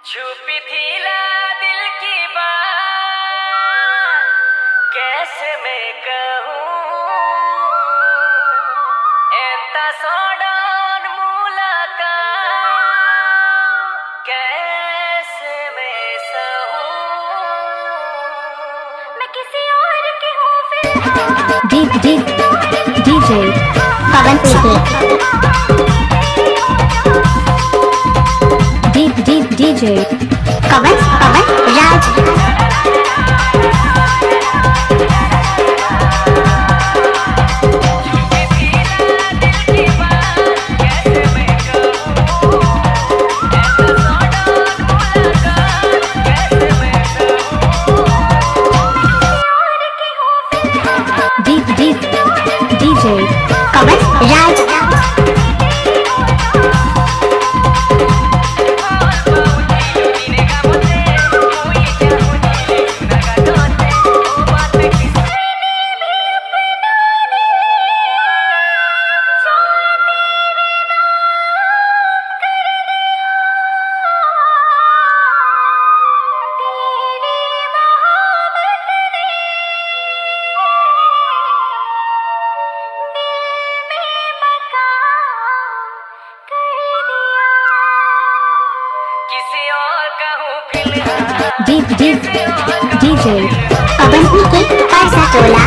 छुपी थी ला दिल की बात, कैसे मैं कहूँ एंता सॉडन मुलाकात, कैसे मैं सहूँ मैं किसी और की हूँ फिलहाल। DJ Pawan Piti DJ Pawan Raj DJ Pawan Raj DJ Pawan Piti Parsatola